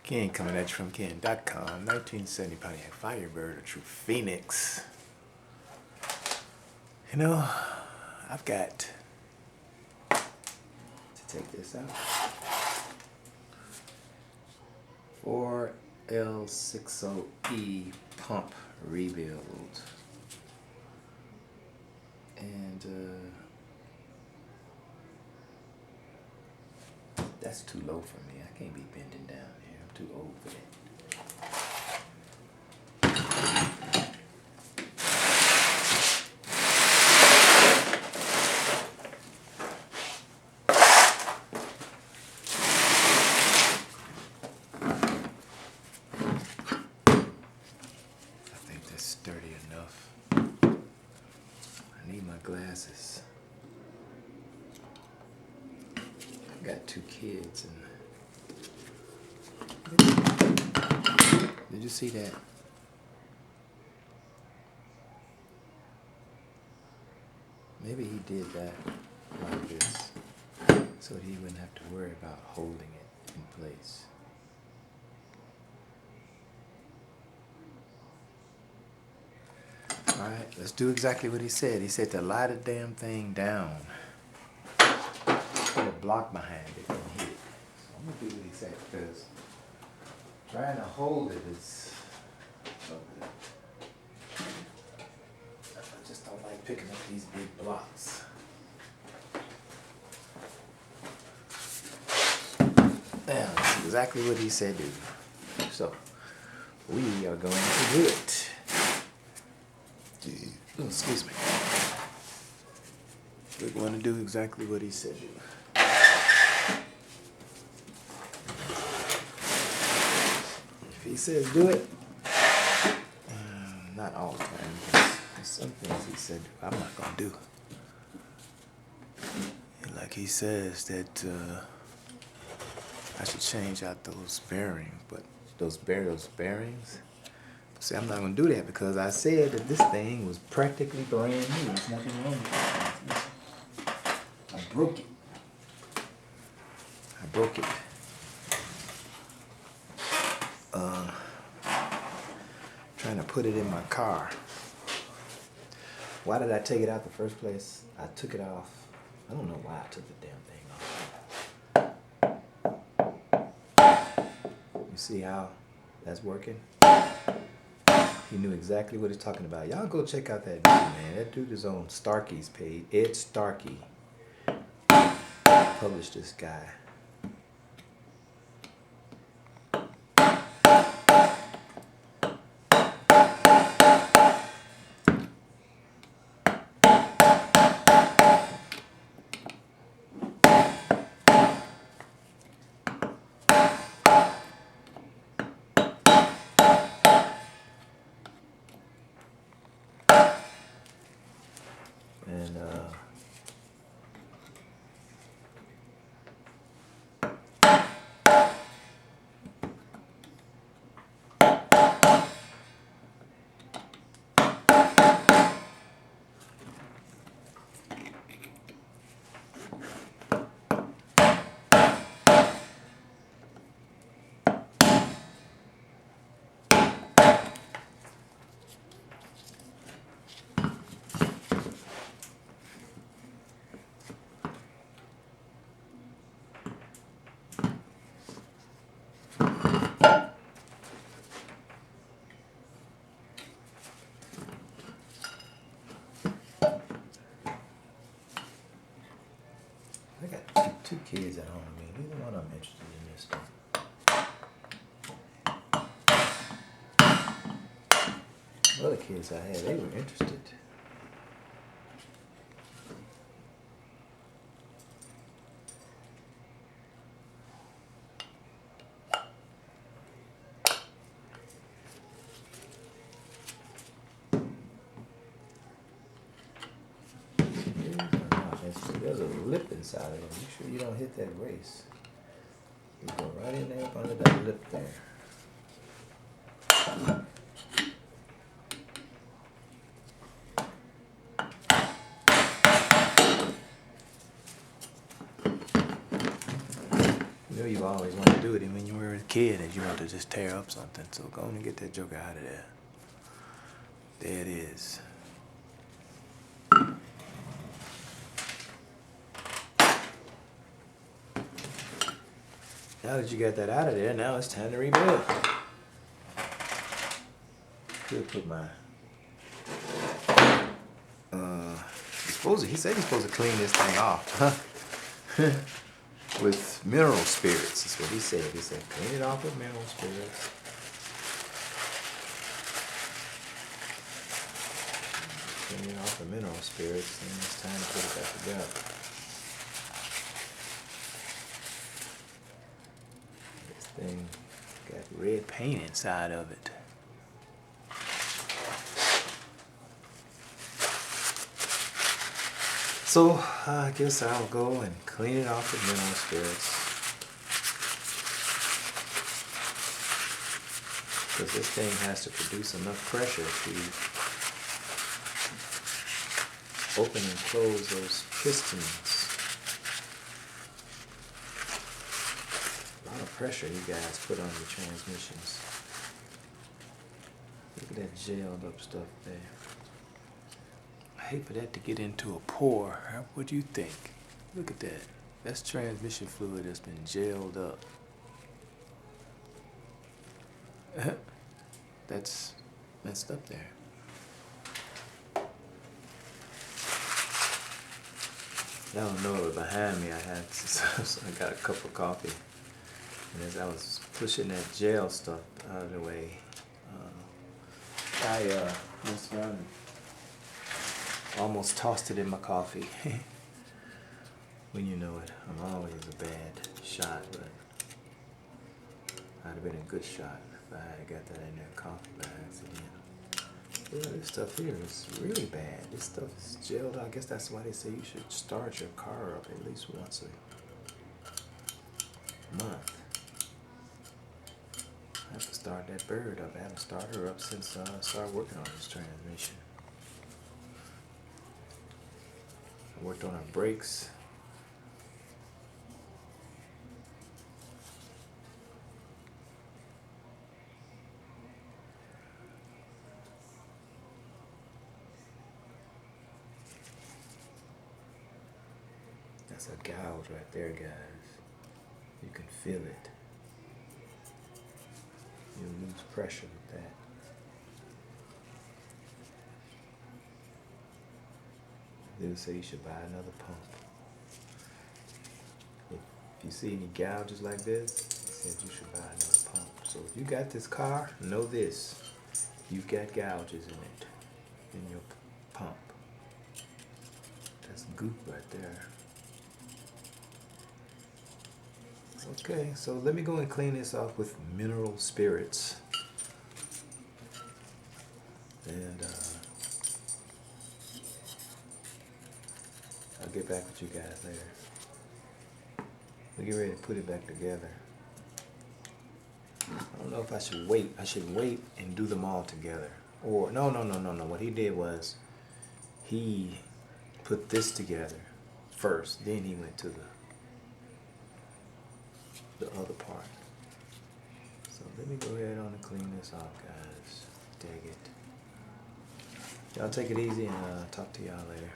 Ken coming at you from Ken.com. 1970 Pontiac Firebird, a true phoenix. You know, I've got to take this out. 4L60E pump rebuild. And that's too low for me. I can't be bending down here. I'm too old for that. I think that's sturdy enough. I need my glasses. I've got 2 kids and did you see that? Maybe he did that like this so that he wouldn't have to worry about holding it in place. Alright, let's do exactly what he said. He said to lie the damn thing down. Put a block behind it and hit it. So I'm going to do what he said because trying to hold it is so good. I just don't like picking up these big blocks. Now, that's exactly what he said do. So, we are going to do it. Oh, excuse me. We're going to do exactly what he said do. If he says do it, not all the time, because there's some things he said I'm not going to do. And like he says that I should change out those bearings, but those bearings, see, I'm not going to do that because I said that this thing was practically brand new. There's nothing wrong with it. I broke it. Trying to put it in my car. Why did I take it out the first place? I took it off. I don't know why I took the damn thing off. You see how that's working? He knew exactly what he's talking about. Y'all go check out that dude, man. That dude is on Starkey's page. Ed Starkey published this guy. And I got two kids at home. I mean, neither one of them interested in this stuff. The other kids I had, they were interested. There's a lip inside of it. Make sure you don't hit that race. You go right in there up under that lip there. You know you've always wanted to do it, and when you were a kid and you wanted to just tear up something. So go on and get that joker out of there. There it is. Now that you got that out of there, now it's time to rebuild. Could put my he said he's supposed to clean this thing off with mineral spirits. That's what he said. He said clean it off with mineral spirits. Clean it off with mineral spirits, and it's time to put it back together. This thing got red paint inside of it. So I guess I'll go and clean it off with mineral spirits. Because this thing has to produce enough pressure to open and close those pistons. A lot of pressure you guys put on your transmissions. Look at that gelled up stuff there. I hate for that to get into a pore. What do you think? Look at that. That's transmission fluid that's been gelled up. That's messed up there. I don't know, but behind me I got a cup of coffee. And as I was pushing that gel stuff out of the way, I messed around and almost tossed it in my coffee. When you know it, I'm always a bad shot, but I'd have been a good shot if I had got that in that coffee by accident. Yeah, this stuff here is really bad. This stuff is gelled out. I guess that's why they say you should start your car up at least once a month. I have to start that bird up. I haven't started her up since I started working on this transmission. I worked on our brakes. That's a gouge right there, guys. You can feel it. You'll lose pressure with that. They would say you should buy another pump. If you see any gouges like this, they said you should buy another pump. So if you got this car, know this. You've got gouges in it, in your pump. That's goop right there. Okay, so let me go and clean this off with mineral spirits. And I'll get back with you guys later. We'll get ready to put it back together. I don't know if I should wait. I should wait and do them all together. Or, no. What he did was he put this together first. Then he went to the other part. So let me go ahead on and clean this off, guys. Dig it. Y'all take it easy, and talk to y'all later.